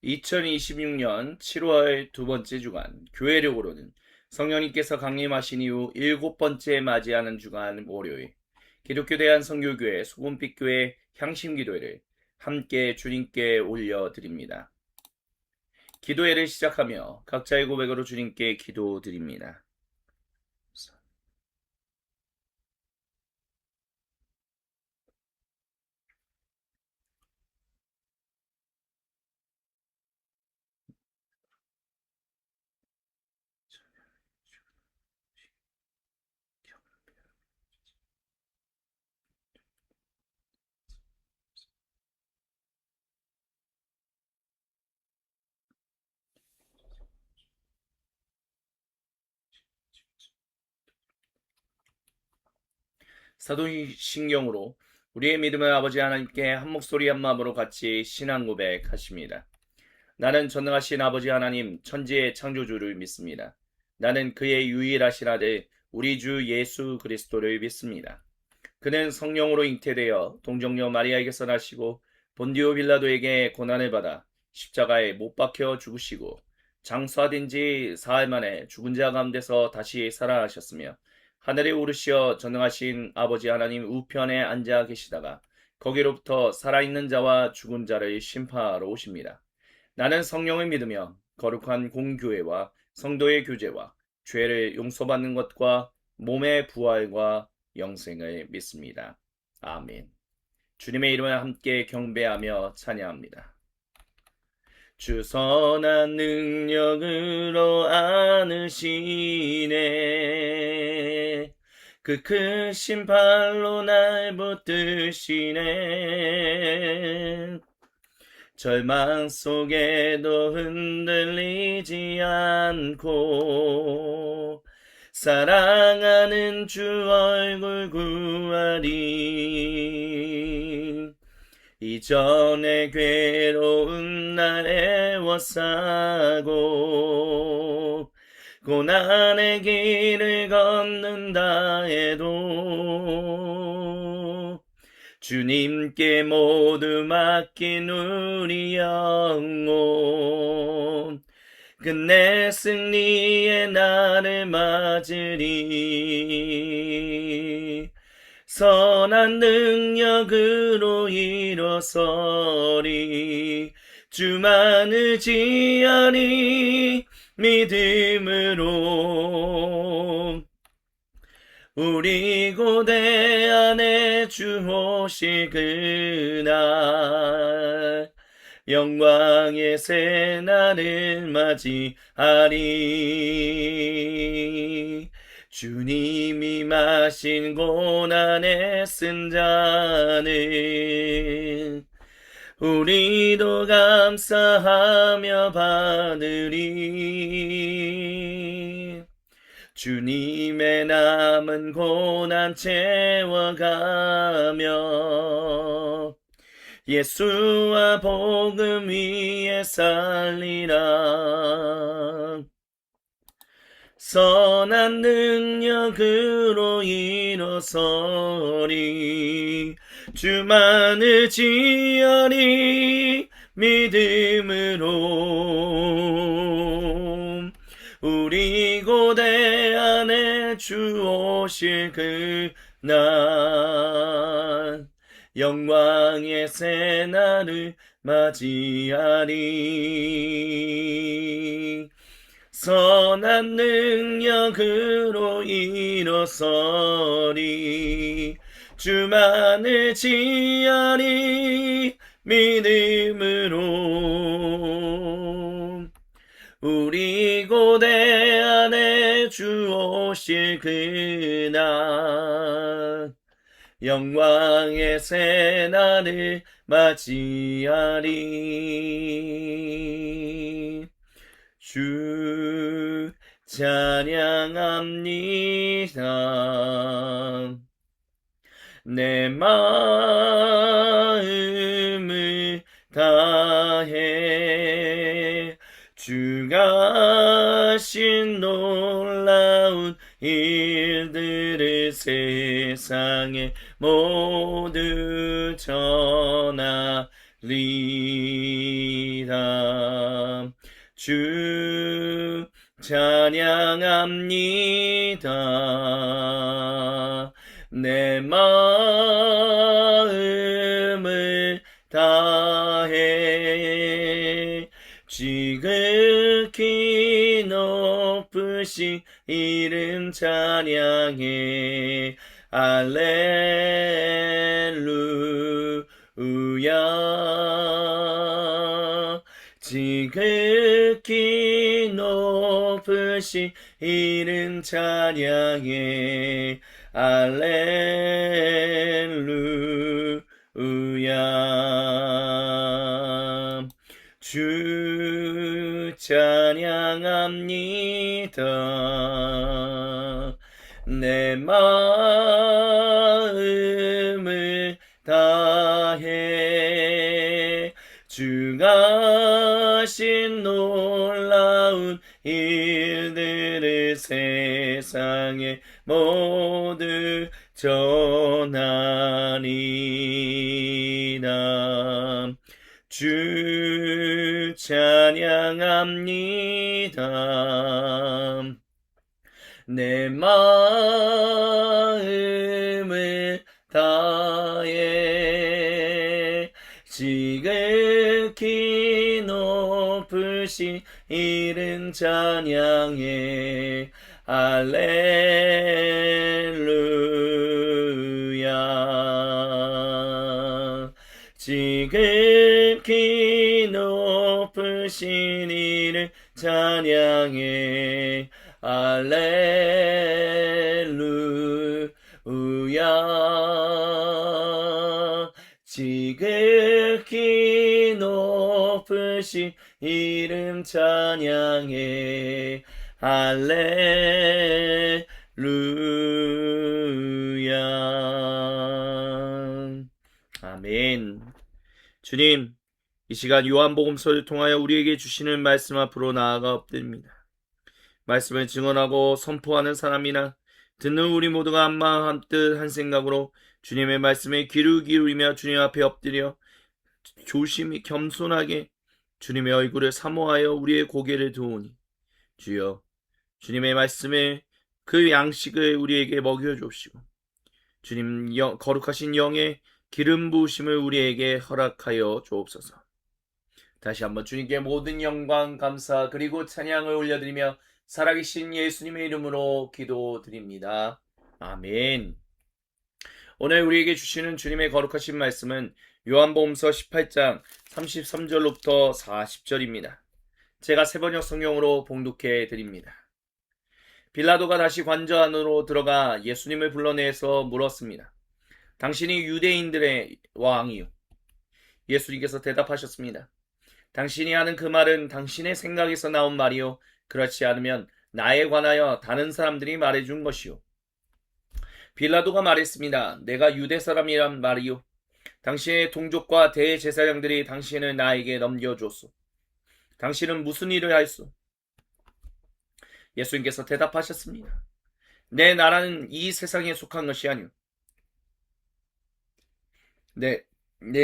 2026년 7월 두 번째 주간 교회력으로는 성령님께서 강림하신 이후 일곱 번째 맞이하는 주간 월요일 기독교 대한선교교회 소금빛교회 향심기도회를 함께 주님께 올려드립니다. 기도회를 시작하며 각자의 고백으로 주님께 기도드립니다. 사도신경으로 우리의 믿음을 아버지 하나님께 한 목소리 한 마음으로 같이 신앙 고백하십니다. 나는 전능하신 아버지 하나님 천지의 창조주를 믿습니다. 나는 그의 유일하신 아들 우리 주 예수 그리스도를 믿습니다. 그는 성령으로 잉태되어 동정녀 마리아에게서 나시고 본디오 빌라도에게 고난을 받아 십자가에 못 박혀 죽으시고 장사된 지 사흘 만에 죽은 자 가운데서 다시 살아나셨으며 하늘에 오르시어 전능하신 아버지 하나님 우편에 앉아 계시다가 거기로부터 살아있는 자와 죽은 자를 심판하러 오십니다. 나는 성령을 믿으며 거룩한 공교회와 성도의 교제와 죄를 용서받는 것과 몸의 부활과 영생을 믿습니다. 아멘. 주님의 이름을 함께 경배하며 찬양합니다. 주 선한 능력으로 안으시네. 그 크신 발로 날 붙드시네. 절망 속에도 흔들리지 않고 사랑하는 주 얼굴 구하리. 이전에 괴로운 날 애워싸고 고난의 길을 걷는다 해도 주님께 모두 맡긴 우리 영혼 끝내 승리의 날을 맞으리. 선한 능력으로 일어서리. 주만 의지하리. 믿음으로 우리 고대 안에 주 오실 그날 영광의 새 날을 맞이하리. 주님이 마신 고난의 쓴 잔을 우리도 감사하며 받으리. 주님의 남은 고난 채워가며 예수와 복음 위에 살리라. 선한 능력으로 일어서리. 주만 의지하리. 믿음으로 우리 고대 안에 주 오실 그날 영광의 새 날을 맞이하리. 선한 능력으로 일어서리. 주만 의지하리. 믿음으로 우리 고대 안에 주 오실 그날 영광의 새 날을 맞이하리. 주 찬양합니다. 내 마음을 다해 주가 하신 놀라운 일들을 세상에 모두 전하리라. 주 찬양합니다. 내 마음을 다해 지극히 높으신 이름 찬양해. 알렐루야. 지극히 높으신 이름 찬양해. 알렐루야. 주 찬양합니다. 내 마음을 다해 주가 하신 놀라운 일들을 세상에 모두 전하리라. 주 찬양합니다. 내 마음을 다해 지극히 높으신 이름 찬양해. 알렐루야. 지극히 높으신 이름 찬양해. 알렐루야. 지극히 높으신 이름 찬양해. 할렐루야. 아멘. 주님, 이 시간 요한복음서를 통하여 우리에게 주시는 말씀 앞으로 나아가 엎드립니다. 말씀을 증언하고 선포하는 사람이나 듣는 우리 모두가 한마음 한뜻 한 생각으로 주님의 말씀에 귀를 기울이며 주님 앞에 엎드려 조심히 겸손하게 주님의 얼굴을 사모하여 우리의 고개를 도우니 주여, 주님의 말씀에 그 양식을 우리에게 먹여주시고 주님 거룩하신 영의 기름 부으심을 우리에게 허락하여 주옵소서. 다시 한번 주님께 모든 영광, 감사 그리고 찬양을 올려드리며 살아계신 예수님의 이름으로 기도드립니다. 아멘. 오늘 우리에게 주시는 주님의 거룩하신 말씀은 요한복음서 18장 33절로부터 40절입니다. 제가 새번역 성경으로 봉독해 드립니다. 빌라도가 다시 관저 안으로 들어가 예수님을 불러내서 물었습니다. 당신이 유대인들의 왕이요? 예수님께서 대답하셨습니다. 당신이 하는 그 말은 당신의 생각에서 나온 말이요, 그렇지 않으면 나에 관하여 다른 사람들이 말해준 것이요. 빌라도가 말했습니다. 내가 유대 사람이란 말이요, 당신의 동족과 대제사장들이 당신을 나에게 넘겨줬소. 당신은 무슨 일을 하였소? 예수님께서 대답하셨습니다. 내 나라는 이 세상에 속한 것이 아니오. 내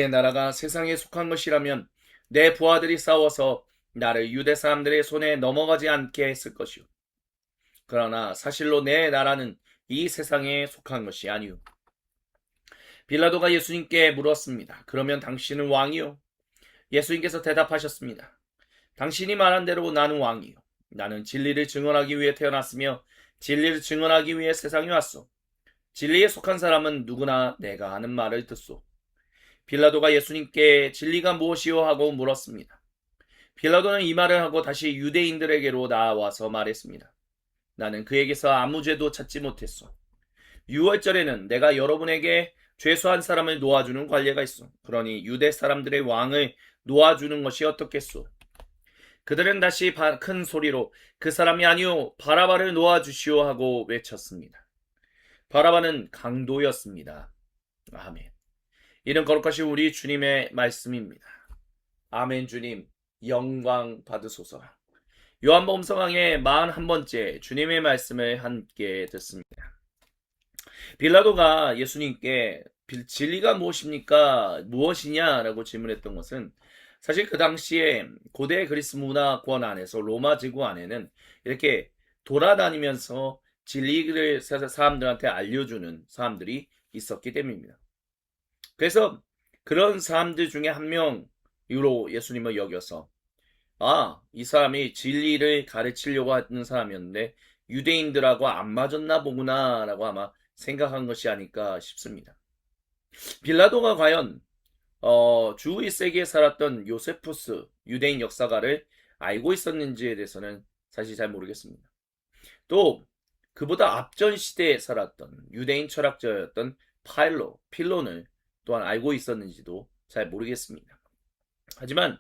나라가 세상에 속한 것이라면 내 부하들이 싸워서 나를 유대 사람들의 손에 넘어가지 않게 했을 것이오. 그러나 사실로 내 나라는 이 세상에 속한 것이 아니오. 빌라도가 예수님께 물었습니다. 그러면 당신은 왕이요? 예수님께서 대답하셨습니다. 당신이 말한 대로 나는 왕이요. 나는 진리를 증언하기 위해 태어났으며 진리를 증언하기 위해 세상에 왔소. 진리에 속한 사람은 누구나 내가 하는 말을 듣소. 빌라도가 예수님께 진리가 무엇이요? 하고 물었습니다. 빌라도는 이 말을 하고 다시 유대인들에게로 나와서 말했습니다. 나는 그에게서 아무 죄도 찾지 못했소. 유월절에는 내가 여러분에게 죄수한 사람을 놓아주는 관례가 있어. 그러니 유대 사람들의 왕을 놓아주는 것이 어떻겠소? 그들은 다시 큰 소리로 그 사람이 아니오, 바라바를 놓아주시오 하고 외쳤습니다. 바라바는 강도였습니다. 아멘. 이는 거룩하신 우리 주님의 말씀입니다. 아멘. 주님 영광 받으소서. 요한복음 서강의 41번째 주님의 말씀을 함께 듣습니다. 빌라도가 예수님께 진리가 무엇입니까? 무엇이냐라고 질문했던 것은 사실 그 당시에 고대 그리스 문화권 안에서 로마 제국 안에는 이렇게 돌아다니면서 진리를 사람들한테 알려주는 사람들이 있었기 때문입니다. 그래서 그런 사람들 중에 한 명으로 예수님을 여겨서 이 사람이 진리를 가르치려고 하는 사람이었는데 유대인들하고 안 맞았나 보구나 라고 아마 생각한 것이 아닐까 싶습니다. 빌라도가 과연 주 1세기에 살았던 요세푸스 유대인 역사가를 알고 있었는지에 대해서는 사실 잘 모르겠습니다. 또 그보다 앞전 시대에 살았던 유대인 철학자였던 필론을 또한 알고 있었는지도 잘 모르겠습니다. 하지만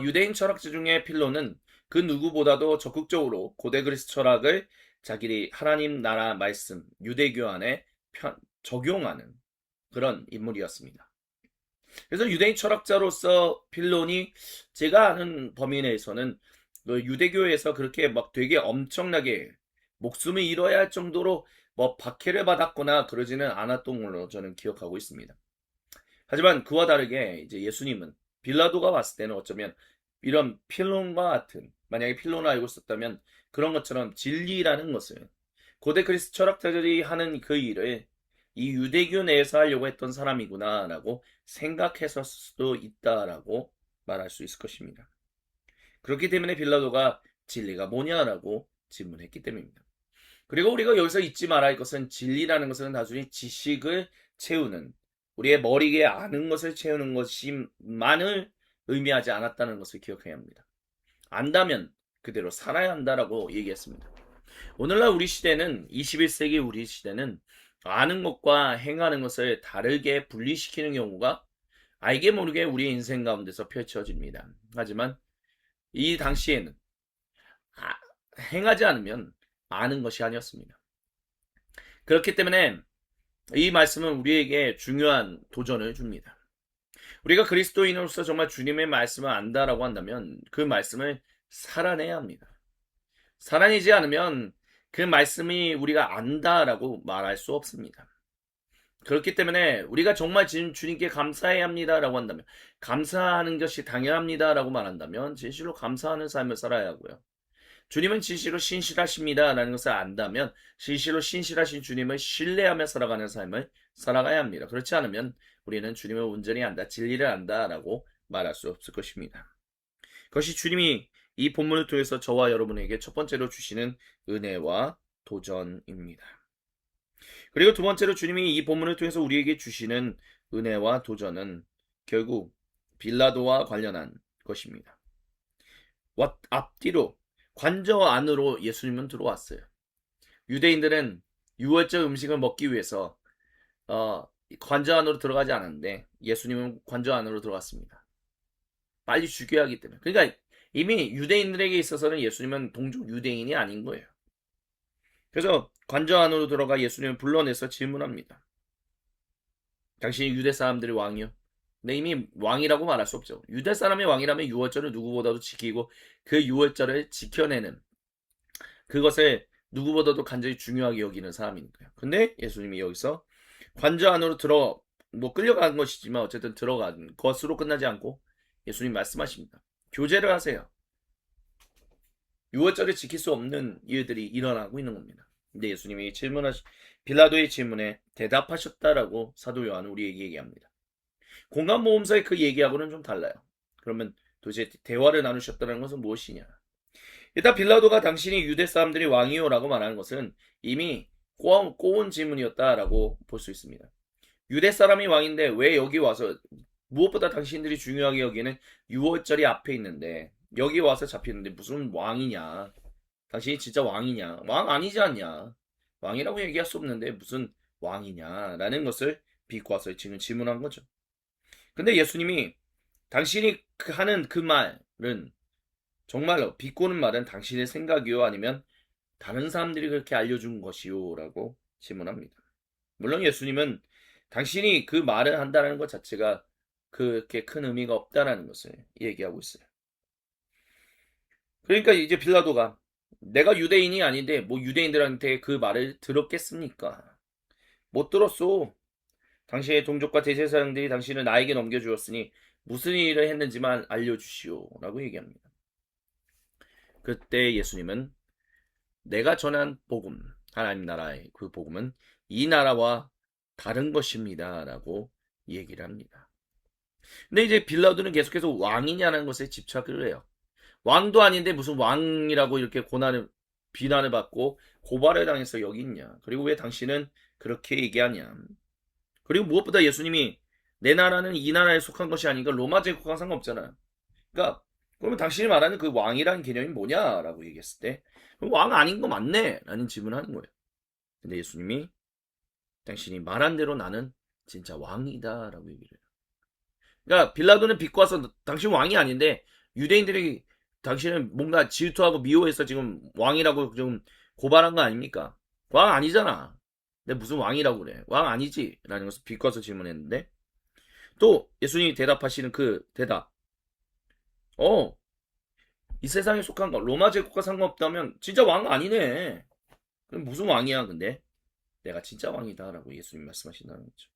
유대인 철학자 중에 필론은 그 누구보다도 적극적으로 고대 그리스 철학을 자기들이 하나님 나라 말씀 유대교 안에 적용하는 그런 인물이었습니다. 그래서 유대인 철학자로서 필론이 제가 아는 범위 내에서는 유대교에서 그렇게 막 되게 엄청나게 목숨을 잃어야 할 정도로 뭐 박해를 받았거나 그러지는 않았던 걸로 저는 기억하고 있습니다. 하지만 그와 다르게 이제 예수님은 빌라도가 봤을 때는 어쩌면 이런 필론과 같은 만약에 필론을 알고 있었다면 그런 것처럼 진리라는 것을 고대 그리스 철학자들이 하는 그 일을 이 유대교 내에서 하려고 했던 사람이구나라고 생각했을 수도 있다라고 말할 수 있을 것입니다. 그렇기 때문에 빌라도가 진리가 뭐냐라고 질문했기 때문입니다. 그리고 우리가 여기서 잊지 말아야 할 것은 진리라는 것은 단순히 지식을 채우는 우리의 머리에 아는 것을 채우는 것만을 의미하지 않았다는 것을 기억해야 합니다. 안다면 그대로 살아야 한다라고 얘기했습니다. 오늘날 우리 시대는 21세기 우리 시대는 아는 것과 행하는 것을 다르게 분리시키는 경우가 알게 모르게 우리의 인생 가운데서 펼쳐집니다. 하지만 이 당시에는 행하지 않으면 아는 것이 아니었습니다. 그렇기 때문에 이 말씀은 우리에게 중요한 도전을 줍니다. 우리가 그리스도인으로서 정말 주님의 말씀을 안다라고 한다면 그 말씀을 살아내야 합니다. 살아내지 않으면 그 말씀이 우리가 안다라고 말할 수 없습니다. 그렇기 때문에 우리가 정말 주님께 감사해야 합니다라고 한다면 감사하는 것이 당연합니다라고 말한다면 진실로 감사하는 삶을 살아야 하고요. 주님은 진실로 신실하십니다라는 것을 안다면 진실로 신실하신 주님을 신뢰하며 살아가는 삶을 살아가야 합니다. 그렇지 않으면 우리는 주님을 온전히 안다, 진리를 안다라고 말할 수 없을 것입니다. 그것이 주님이 이 본문을 통해서 저와 여러분에게 첫 번째로 주시는 은혜와 도전입니다. 그리고 두 번째로 주님이 이 본문을 통해서 우리에게 주시는 은혜와 도전은 결국 빌라도와 관련한 것입니다. 앞뒤로 관저 안으로 예수님은 들어왔어요. 유대인들은 유월절 음식을 먹기 위해서 관저 안으로 들어가지 않았는데 예수님은 관저 안으로 들어갔습니다. 빨리 죽여야 하기 때문에. 그러니까 이미 유대인들에게 있어서는 예수님은 동족 유대인이 아닌 거예요. 그래서 관저 안으로 들어가 예수님을 불러내서 질문합니다. 당신이 유대 사람들의 왕이요? 근데 이미 왕이라고 말할 수 없죠. 유대 사람의 왕이라면 유월절을 누구보다도 지키고 그 유월절을 지켜내는 그것을 누구보다도 간절히 중요하게 여기는 사람이니까요. 근데 예수님이 여기서 관저 안으로 끌려간 것이지만 어쨌든 들어간 것으로 끝나지 않고 예수님 말씀하십니다. 교제를 하세요. 유월절을 지킬 수 없는 일들이 일어나고 있는 겁니다. 근데 예수님이 빌라도의 질문에 대답하셨다라고 사도 요한은 우리에게 얘기합니다. 공간모험사의 그 얘기하고는 좀 달라요. 그러면 도대체 대화를 나누셨다는 것은 무엇이냐? 일단 빌라도가 당신이 유대 사람들이 왕이요라고 말하는 것은 이미 꼬운 질문이었다라고 볼 수 있습니다. 유대 사람이 왕인데 왜 여기 와서 무엇보다 당신들이 중요하게 여기는 유월절이 앞에 있는데 여기 와서 잡히는데 무슨 왕이냐? 당신이 진짜 왕이냐? 왕 아니지 않냐? 왕이라고 얘기할 수 없는데 무슨 왕이냐라는 것을 비꼬아서 지금 질문한 거죠. 근데 예수님이 당신이 하는 그 말은 정말로 비꼬는 말은 당신의 생각이요 아니면 다른 사람들이 그렇게 알려준 것이요 라고 질문합니다. 물론 예수님은 당신이 그 말을 한다는 것 자체가 그렇게 큰 의미가 없다는 것을 얘기하고 있어요. 그러니까 이제 빌라도가 내가 유대인이 아닌데 뭐 유대인들한테 그 말을 들었겠습니까? 못 들었소. 당신의 동족과 대제사장들이 당신을 나에게 넘겨주었으니 무슨 일을 했는지만 알려주시오. 라고 얘기합니다. 그때 예수님은 내가 전한 복음, 하나님 나라의 그 복음은 이 나라와 다른 것입니다. 라고 얘기를 합니다. 근데 이제 빌라도는 계속해서 왕이냐는 것에 집착을 해요. 왕도 아닌데 무슨 왕이라고 이렇게 비난을 받고 고발을 당해서 여기 있냐. 그리고 왜 당신은 그렇게 얘기하냐. 그리고 무엇보다 예수님이 내 나라는 이 나라에 속한 것이 아닌가 로마 제국과 상관없잖아요. 그러니까 그러면 당신이 말하는 그 왕이라는 개념이 뭐냐라고 얘기했을 때 왕 아닌 거 맞네 라는 질문을 하는 거예요. 근데 예수님이 당신이 말한 대로 나는 진짜 왕이다 라고 얘기를 해요. 그러니까 빌라도는 비꼬아서 당신 왕이 아닌데 유대인들이 당신은 뭔가 질투하고 미워해서 지금 왕이라고 좀 고발한 거 아닙니까? 왕 아니잖아. 근데 무슨 왕이라고 그래? 왕 아니지? 라는 것을 비꼬아서 질문했는데 또 예수님이 대답하시는 그 대답. 이 세상에 속한 거 로마 제국과 상관없다면 진짜 왕 아니네. 그럼 무슨 왕이야 근데? 내가 진짜 왕이다라고 예수님 말씀하신다는 거죠.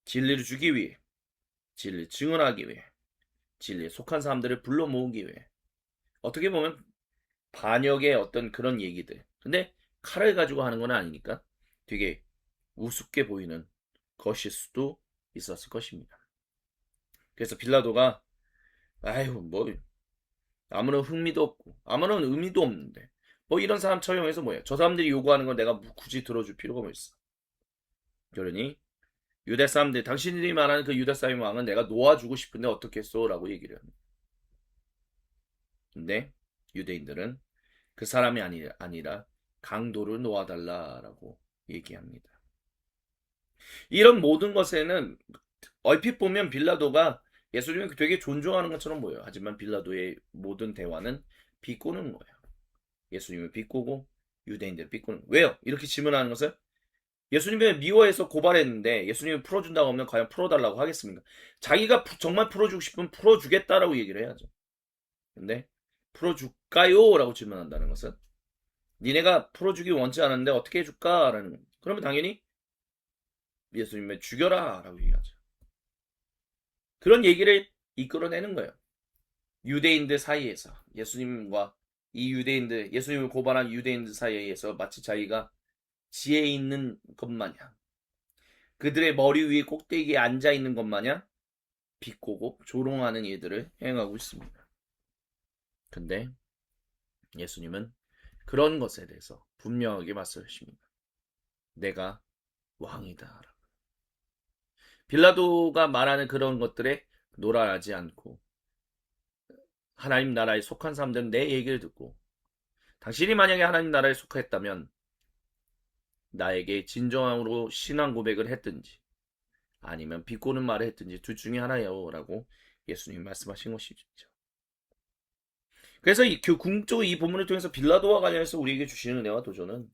진리를 주기 위해, 진리를 증언하기 위해, 진리에 속한 사람들을 불러 모으기 위해. 어떻게 보면 반역의 어떤 그런 얘기들. 근데 칼을 가지고 하는 건 아니니까 되게 우습게 보이는 것일 수도 있었을 것입니다. 그래서 빌라도가 아유 뭐 아무런 흥미도 없고 아무런 의미도 없는데 뭐 이런 사람 처형해서 뭐야? 저 사람들이 요구하는 건 내가 굳이 들어줄 필요가 뭐 있어? 그러니 유대 사람들 당신들이 말하는 그 유대 사람의 왕은 내가 놓아주고 싶은데 어떻게 했어? 라고 얘기를 합니다. 근데 유대인들은 그 사람이 아니라 강도를 놓아달라라고 얘기합니다. 이런 모든 것에는 얼핏 보면 빌라도가 예수님을 되게 존중하는 것처럼 보여요. 하지만 빌라도의 모든 대화는 비꼬는 거예요. 예수님을 비꼬고 유대인들을 비꼬는 거예요. 왜요? 이렇게 질문하는 것은 예수님을 미워해서 고발했는데 예수님을 풀어준다고 하면 과연 풀어달라고 하겠습니까? 자기가 정말 풀어주고 싶으면 풀어주겠다라고 얘기를 해야죠. 근데 풀어줄까요? 라고 질문한다는 것은 니네가 풀어주기 원치 않았는데 어떻게 해줄까? 라는 그러면 당연히 예수님을 죽여라 라고 얘기하죠. 그런 얘기를 이끌어내는 거예요. 유대인들 사이에서 예수님과 이 유대인들 예수님을 고발한 유대인들 사이에서 마치 자기가 지혜 있는 것 마냥 그들의 머리 위에 꼭대기에 앉아 있는 것 마냥 비꼬고 조롱하는 일들을 행하고 있습니다. 근데 예수님은 그런 것에 대해서 분명하게 말씀하십니다. 내가 왕이다. 빌라도가 말하는 그런 것들에 놀아나지 않고 하나님 나라에 속한 사람들은 내 얘기를 듣고 당신이 만약에 하나님 나라에 속했다면 나에게 진정으로 신앙 고백을 했든지 아니면 비꼬는 말을 했든지 둘 중에 하나예요 라고 예수님이 말씀하신 것이죠. 그래서 그 궁극적으로 이 본문을 통해서 빌라도와 관련해서 우리에게 주시는 은혜와 도전은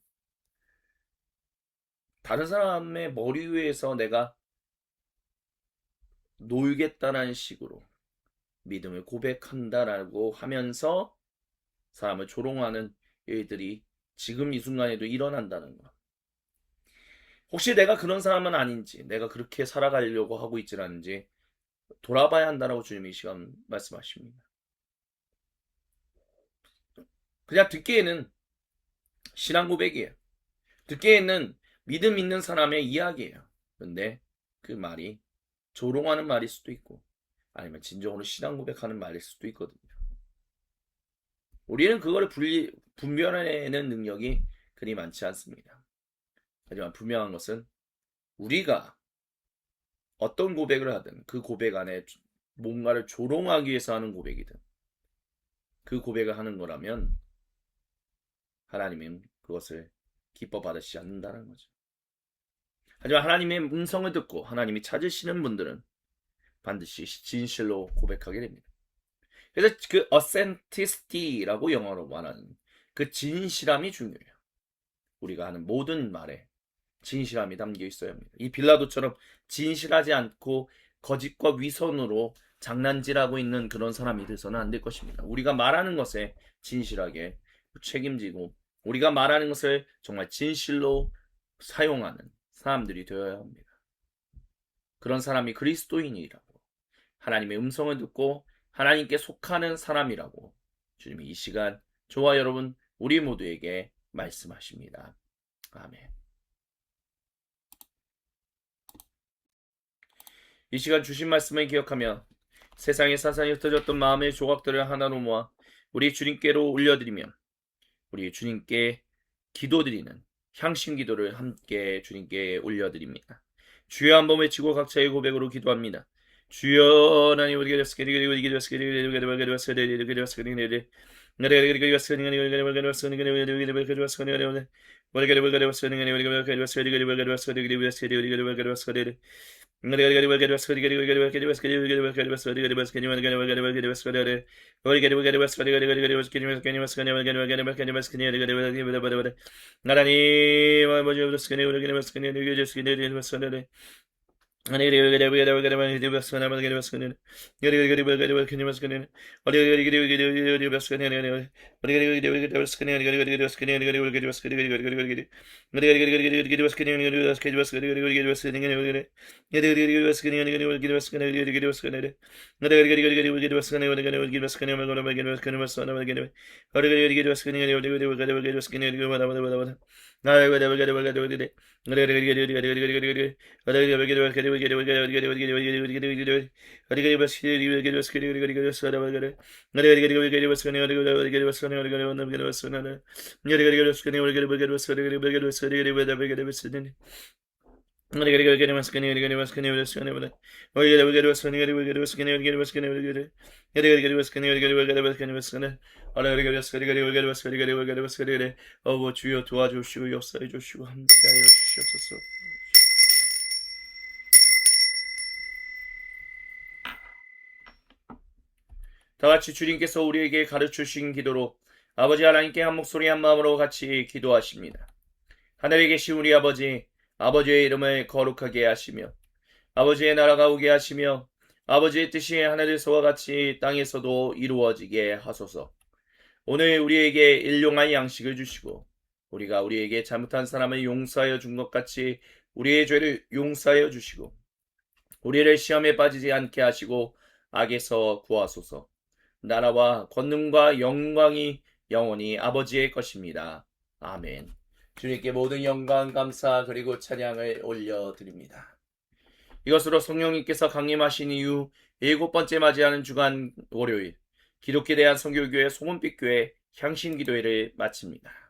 다른 사람의 머리 위에서 내가 놀겠다는 식으로 믿음을 고백한다라고 하면서 사람을 조롱하는 일들이 지금 이 순간에도 일어난다는 것. 혹시 내가 그런 사람은 아닌지, 내가 그렇게 살아가려고 하고 있지 않은지 돌아봐야 한다라고 주님이 이 시간 말씀하십니다. 그냥 듣기에는 신앙 고백이에요. 듣기에는 믿음 있는 사람의 이야기예요. 근데 그 말이 조롱하는 말일 수도 있고 아니면 진정으로 신앙 고백하는 말일 수도 있거든요. 우리는 그거를 분별해내는 능력이 그리 많지 않습니다. 하지만 분명한 것은 우리가 어떤 고백을 하든 그 고백 안에 뭔가를 조롱하기 위해서 하는 고백이든 그 고백을 하는 거라면 하나님은 그것을 기뻐 받으시지 않는다는 거죠. 하지만 하나님의 음성을 듣고 하나님이 찾으시는 분들은 반드시 진실로 고백하게 됩니다. 그래서 그 authenticity라고 영어로 말하는 그 진실함이 중요해요. 우리가 하는 모든 말에 진실함이 담겨 있어야 합니다. 이 빌라도처럼 진실하지 않고 거짓과 위선으로 장난질하고 있는 그런 사람이 돼서는 안 될 것입니다. 우리가 말하는 것에 진실하게 책임지고 우리가 말하는 것을 정말 진실로 사용하는 사람들이 되어야 합니다. 그런 사람이 그리스도인이라고 하나님의 음성을 듣고 하나님께 속하는 사람이라고 주님이 이 시간 저와 여러분 우리 모두에게 말씀하십니다. 아멘. 이 시간 주신 말씀을 기억하며 세상에 사산이 흩어졌던 마음의 조각들을 하나로 모아 우리 주님께로 올려드리며 우리 주님께 기도드리는 향신 기도를 함께 주님께 올려드립니다. 주여 한번 외치고 각자의 고백으로 기도합니다. 주여 하나님 우리가 하나님 아버지 주여 도와주시고 역사해 주시고 함께하여 주시옵소서. 다같이 주님께서 우리에게 가르쳐주신 기도로 아버지 하나님께 한 목소리 한 마음으로 같이 기도하십니다. 하늘에 계신 우리 아버지, 아버지의 이름을 거룩하게 하시며 아버지의 나라가 오게 하시며 아버지의 뜻이 하늘에서와 같이 땅에서도 이루어지게 하소서. 오늘 우리에게 일용할 양식을 주시고 우리가 우리에게 잘못한 사람을 용서하여 준 것 같이 우리의 죄를 용서하여 주시고 우리를 시험에 빠지지 않게 하시고 악에서 구하소서. 나라와 권능과 영광이 영원히 아버지의 것입니다. 아멘. 주님께 모든 영광, 감사 그리고 찬양을 올려드립니다. 이것으로 성령님께서 강림하신 이후 7번째 맞이하는 주간 월요일 기독교에 대한 선교교회 송은빛교회 향신기도회를 마칩니다.